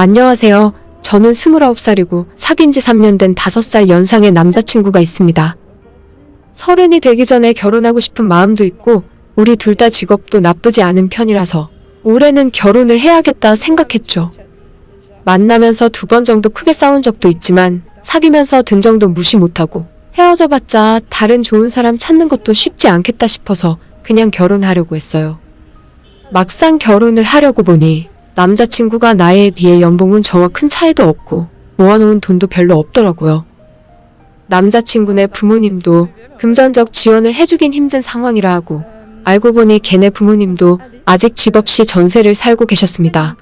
안녕하세요. 저는 29살이고 사귄 지 3년 된 5살 연상의 남자친구가 있습니다. 서른이 되기 전에 결혼하고 싶은 마음도 있고 우리 둘 다 직업도 나쁘지 않은 편이라서 올해는 결혼을 해야겠다 생각했죠. 만나면서 2번 정도 크게 싸운 적도 있지만 사귀면서 든 정도 무시 못하고 헤어져봤자 다른 좋은 사람 찾는 것도 쉽지 않겠다 싶어서 그냥 결혼하려고 했어요. 막상 결혼을 하려고 보니 남자친구가 나에 비해 연봉은 저와 큰 차이도 없고 모아놓은 돈도 별로 없더라고요. 남자친구네 부모님도 금전적 지원을 해주긴 힘든 상황이라 하고 알고 보니 걔네 부모님도 아직 집 없이 전세를 살고 계셨습니다.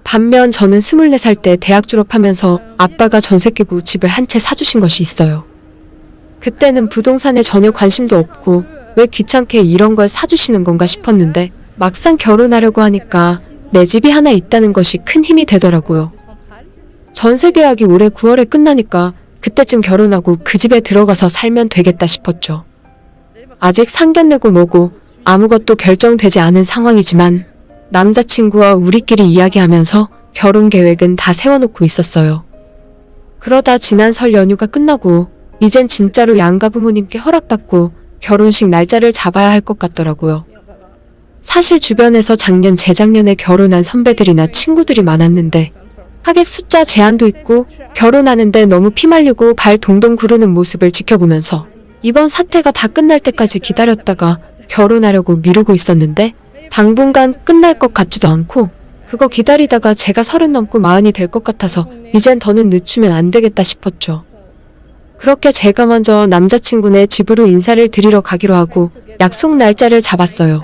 반면 저는 24살 때 대학 졸업하면서 아빠가 전세 깨고 집을 한 채 사주신 것이 있어요. 그때는 부동산에 전혀 관심도 없고 왜 귀찮게 이런 걸 사주시는 건가 싶었는데 막상 결혼하려고 하니까 내 집이 하나 있다는 것이 큰 힘이 되더라고요. 전세 계약이 올해 9월에 끝나니까 그때쯤 결혼하고 그 집에 들어가서 살면 되겠다 싶었죠. 아직 상견례고 뭐고 아무것도 결정되지 않은 상황이지만 남자친구와 우리끼리 이야기하면서 결혼 계획은 다 세워놓고 있었어요. 그러다 지난 설 연휴가 끝나고 이젠 진짜로 양가 부모님께 허락받고 결혼식 날짜를 잡아야 할 것 같더라고요. 사실 주변에서 작년, 재작년에 결혼한 선배들이나 친구들이 많았는데 하객 숫자 제한도 있고 결혼하는데 너무 피말리고 발 동동 구르는 모습을 지켜보면서 이번 사태가 다 끝날 때까지 기다렸다가 결혼하려고 미루고 있었는데 당분간 끝날 것 같지도 않고 그거 기다리다가 제가 30 넘고 40이 될 것 같아서 이젠 더는 늦추면 안 되겠다 싶었죠. 그렇게 제가 먼저 남자친구네 집으로 인사를 드리러 가기로 하고 약속 날짜를 잡았어요.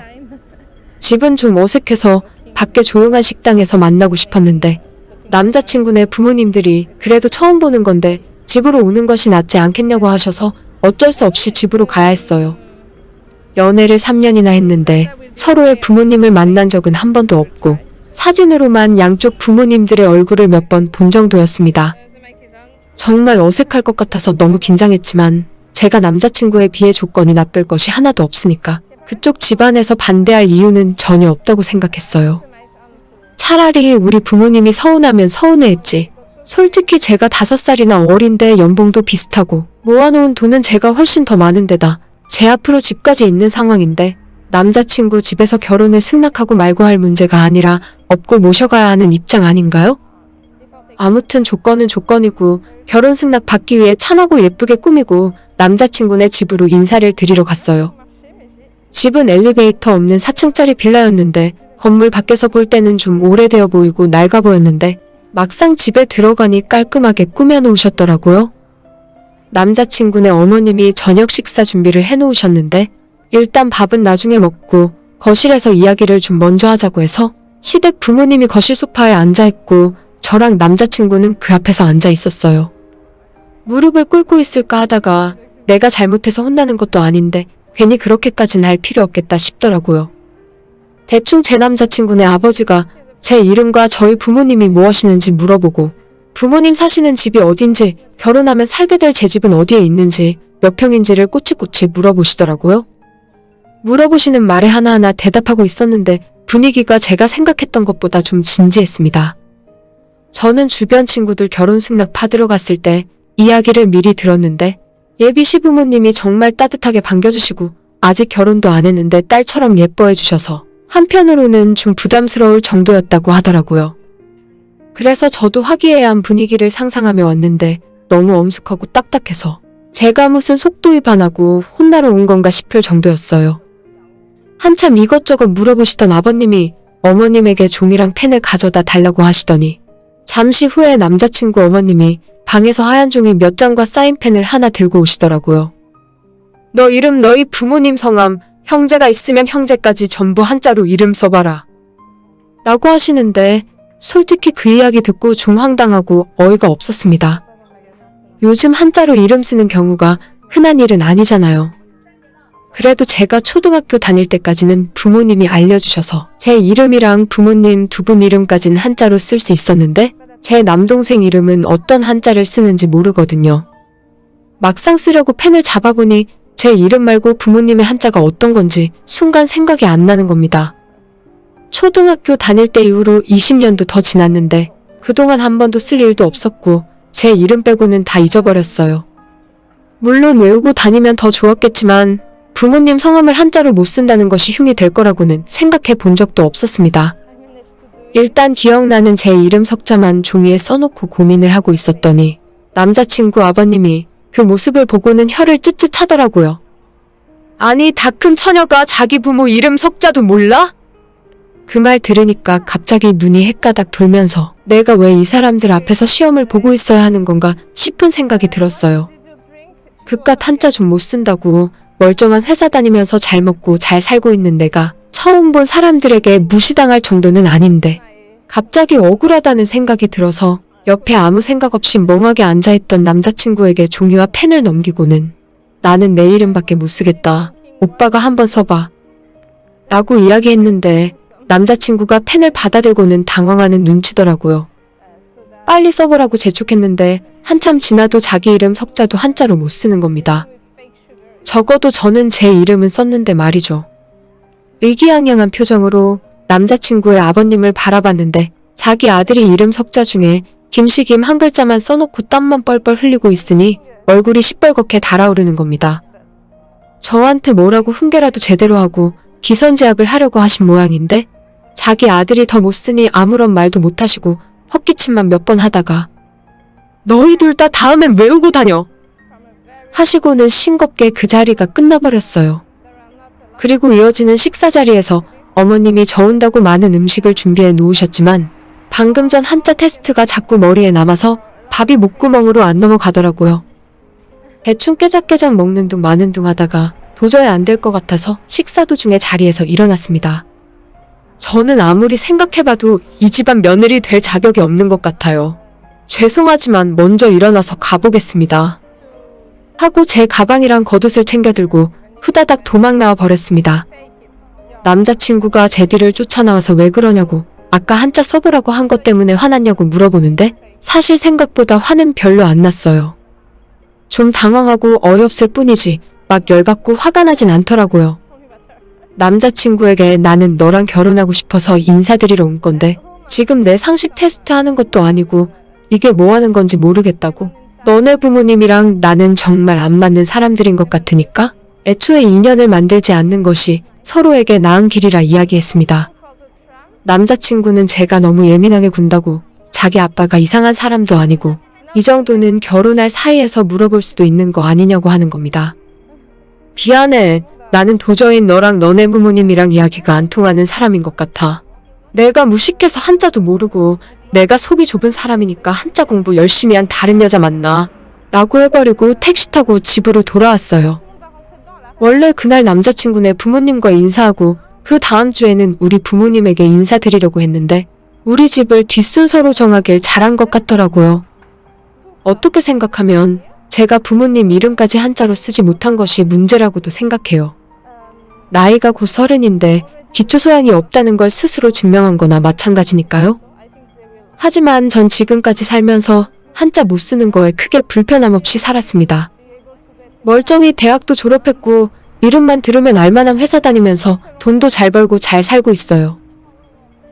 집은 좀 어색해서 밖에 조용한 식당에서 만나고 싶었는데 남자친구네 부모님들이 그래도 처음 보는 건데 집으로 오는 것이 낫지 않겠냐고 하셔서 어쩔 수 없이 집으로 가야 했어요. 연애를 3년이나 했는데 서로의 부모님을 만난 적은 한 번도 없고 사진으로만 양쪽 부모님들의 얼굴을 몇 번 본 정도였습니다. 정말 어색할 것 같아서 너무 긴장했지만 제가 남자친구에 비해 조건이 나쁠 것이 하나도 없으니까 그쪽 집안에서 반대할 이유는 전혀 없다고 생각했어요. 차라리 우리 부모님이 서운하면 서운해했지. 솔직히 제가 5살이나 어린데 연봉도 비슷하고 모아놓은 돈은 제가 훨씬 더 많은데다 제 앞으로 집까지 있는 상황인데 남자친구 집에서 결혼을 승낙하고 말고 할 문제가 아니라 업고 모셔가야 하는 입장 아닌가요? 아무튼 조건은 조건이고 결혼 승낙 받기 위해 참하고 예쁘게 꾸미고 남자친구네 집으로 인사를 드리러 갔어요. 집은 엘리베이터 없는 4층짜리 빌라였는데 건물 밖에서 볼 때는 좀 오래되어 보이고 낡아 보였는데 막상 집에 들어가니 깔끔하게 꾸며놓으셨더라고요. 남자친구네 어머님이 저녁 식사 준비를 해놓으셨는데 일단 밥은 나중에 먹고 거실에서 이야기를 좀 먼저 하자고 해서 시댁 부모님이 거실 소파에 앉아있고 저랑 남자친구는 그 앞에서 앉아 있었어요. 무릎을 꿇고 있을까 하다가 내가 잘못해서 혼나는 것도 아닌데 괜히 그렇게까지는 할 필요 없겠다 싶더라고요. 대충 제 남자친구네 아버지가 제 이름과 저희 부모님이 뭐 하시는지 물어보고 부모님 사시는 집이 어딘지 결혼하면 살게 될 제 집은 어디에 있는지 몇 평인지를 꼬치꼬치 물어보시더라고요. 물어보시는 말에 하나하나 대답하고 있었는데 분위기가 제가 생각했던 것보다 좀 진지했습니다. 저는 주변 친구들 결혼 승낙 받으러 갔을 때 이야기를 미리 들었는데 예비 시부모님이 정말 따뜻하게 반겨주시고 아직 결혼도 안 했는데 딸처럼 예뻐해 주셔서 한편으로는 좀 부담스러울 정도였다고 하더라고요. 그래서 저도 화기애애한 분위기를 상상하며 왔는데 너무 엄숙하고 딱딱해서 제가 무슨 속도 위반하고 혼나러 온 건가 싶을 정도였어요. 한참 이것저것 물어보시던 아버님이 어머님에게 종이랑 펜을 가져다 달라고 하시더니 잠시 후에 남자친구 어머님이 방에서 하얀 종이 몇 장과 사인펜을 하나 들고 오시더라고요. 너 이름, 너희 부모님 성함, 형제가 있으면 형제까지 전부 한자로 이름 써봐라. 라고 하시는데 솔직히 그 이야기 듣고 좀 황당하고 어이가 없었습니다. 요즘 한자로 이름 쓰는 경우가 흔한 일은 아니잖아요. 그래도 제가 초등학교 다닐 때까지는 부모님이 알려주셔서 제 이름이랑 부모님 2분 이름까지는 한자로 쓸 수 있었는데 제 남동생 이름은 어떤 한자를 쓰는지 모르거든요. 막상 쓰려고 펜을 잡아보니 제 이름 말고 부모님의 한자가 어떤 건지 순간 생각이 안 나는 겁니다. 초등학교 다닐 때 이후로 20년도 더 지났는데 그동안 한 번도 쓸 일도 없었고 제 이름 빼고는 다 잊어버렸어요. 물론 외우고 다니면 더 좋았겠지만 부모님 성함을 한자로 못 쓴다는 것이 흉이 될 거라고는 생각해 본 적도 없었습니다. 일단 기억나는 제 이름 석자만 종이에 써놓고 고민을 하고 있었더니 남자친구 아버님이 그 모습을 보고는 혀를 쯧쯧 하더라고요. 아니, 다 큰 처녀가 자기 부모 이름 석자도 몰라? 그 말 들으니까 갑자기 눈이 헷가닥 돌면서 내가 왜 이 사람들 앞에서 시험을 보고 있어야 하는 건가 싶은 생각이 들었어요. 그깟 한자 좀 못 쓴다고 멀쩡한 회사 다니면서 잘 먹고 잘 살고 있는 내가 처음 본 사람들에게 무시당할 정도는 아닌데 갑자기 억울하다는 생각이 들어서 옆에 아무 생각 없이 멍하게 앉아있던 남자친구에게 종이와 펜을 넘기고는 나는 내 이름밖에 못 쓰겠다. 오빠가 한번 써봐. 라고 이야기했는데 남자친구가 펜을 받아들고는 당황하는 눈치더라고요. 빨리 써보라고 재촉했는데 한참 지나도 자기 이름 석자도 한자로 못 쓰는 겁니다. 적어도 저는 제 이름은 썼는데 말이죠. 의기양양한 표정으로 남자친구의 아버님을 바라봤는데 자기 아들이 이름 석자 중에 김씨김 한 글자만 써놓고 땀만 뻘뻘 흘리고 있으니 얼굴이 시뻘겋게 달아오르는 겁니다. 저한테 뭐라고 훈계라도 제대로 하고 기선제압을 하려고 하신 모양인데 자기 아들이 더 못 쓰니 아무런 말도 못 하시고 헛기침만 몇 번 하다가 너희 둘 다 다음엔 외우고 다녀! 하시고는 싱겁게 그 자리가 끝나버렸어요. 그리고 이어지는 식사 자리에서 어머님이 저 온다고 많은 음식을 준비해 놓으셨지만 방금 전 한자 테스트가 자꾸 머리에 남아서 밥이 목구멍으로 안 넘어가더라고요. 대충 깨작깨작 먹는 둥 마는 둥 하다가 도저히 안 될 것 같아서 식사 도중에 자리에서 일어났습니다. 저는 아무리 생각해봐도 이 집안 며느리 될 자격이 없는 것 같아요. 죄송하지만 먼저 일어나서 가보겠습니다. 하고 제 가방이랑 겉옷을 챙겨들고 후다닥 도망 나와 버렸습니다. 남자친구가 제 뒤를 쫓아나와서 왜 그러냐고 아까 한자 써보라고 한 것 때문에 화났냐고 물어보는데 사실 생각보다 화는 별로 안 났어요. 좀 당황하고 어이없을 뿐이지 막 열받고 화가 나진 않더라고요. 남자친구에게 나는 너랑 결혼하고 싶어서 인사드리러 온 건데 지금 내 상식 테스트 하는 것도 아니고 이게 뭐 하는 건지 모르겠다고. 너네 부모님이랑 나는 정말 안 맞는 사람들인 것 같으니까 애초에 인연을 만들지 않는 것이 서로에게 나은 길이라 이야기했습니다. 남자친구는 제가 너무 예민하게 군다고 자기 아빠가 이상한 사람도 아니고 이 정도는 결혼할 사이에서 물어볼 수도 있는 거 아니냐고 하는 겁니다. 미안해. 나는 도저히 너랑 너네 부모님이랑 이야기가 안 통하는 사람인 것 같아. 내가 무식해서 한자도 모르고 내가 속이 좁은 사람이니까 한자 공부 열심히 한 다른 여자 만나. 라고 해버리고 택시 타고 집으로 돌아왔어요. 원래 그날 남자친구네 부모님과 인사하고 그 다음 주에는 우리 부모님에게 인사드리려고 했는데 우리 집을 뒷순서로 정하길 잘한 것 같더라고요. 어떻게 생각하면 제가 부모님 이름까지 한자로 쓰지 못한 것이 문제라고도 생각해요. 나이가 곧 30인데 기초소양이 없다는 걸 스스로 증명한 거나 마찬가지니까요. 하지만 전 지금까지 살면서 한자 못 쓰는 거에 크게 불편함 없이 살았습니다. 멀쩡히 대학도 졸업했고 이름만 들으면 알만한 회사 다니면서 돈도 잘 벌고 잘 살고 있어요.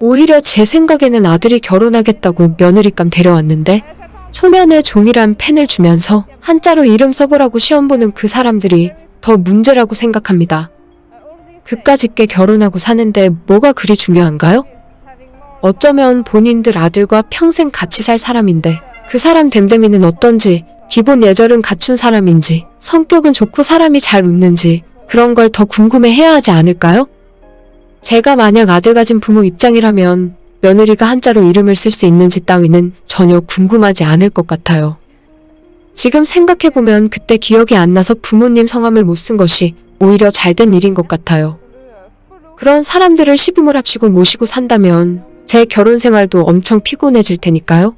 오히려 제 생각에는 아들이 결혼하겠다고 며느리감 데려왔는데 초면에 종이란 펜을 주면서 한자로 이름 써보라고 시험 보는 그 사람들이 더 문제라고 생각합니다. 그까짓 게 결혼하고 사는데 뭐가 그리 중요한가요? 어쩌면 본인들 아들과 평생 같이 살 사람인데 그 사람 됨됨이는 어떤지, 기본 예절은 갖춘 사람인지, 성격은 좋고 사람이 잘 웃는지 그런 걸 더 궁금해해야 하지 않을까요? 제가 만약 아들 가진 부모 입장이라면 며느리가 한자로 이름을 쓸 수 있는지 따위는 전혀 궁금하지 않을 것 같아요. 지금 생각해보면 그때 기억이 안 나서 부모님 성함을 못 쓴 것이 오히려 잘된 일인 것 같아요. 그런 사람들을 시부모를 합시고 모시고 산다면 제 결혼 생활도 엄청 피곤해질 테니까요.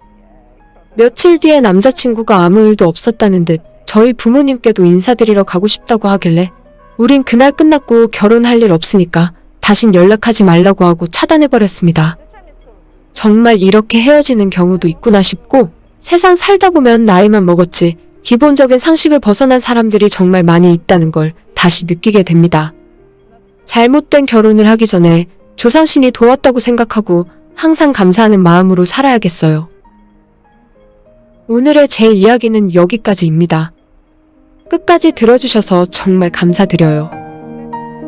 며칠 뒤에 남자친구가 아무 일도 없었다는 듯 저희 부모님께도 인사드리러 가고 싶다고 하길래 우린 그날 끝났고 결혼할 일 없으니까 다신 연락하지 말라고 하고 차단해버렸습니다. 정말 이렇게 헤어지는 경우도 있구나 싶고 세상 살다 보면 나이만 먹었지 기본적인 상식을 벗어난 사람들이 정말 많이 있다는 걸 다시 느끼게 됩니다. 잘못된 결혼을 하기 전에 조상신이 도왔다고 생각하고 항상 감사하는 마음으로 살아야겠어요. 오늘의 제 이야기는 여기까지입니다. 끝까지 들어주셔서 정말 감사드려요.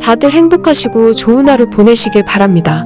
다들 행복하시고 좋은 하루 보내시길 바랍니다.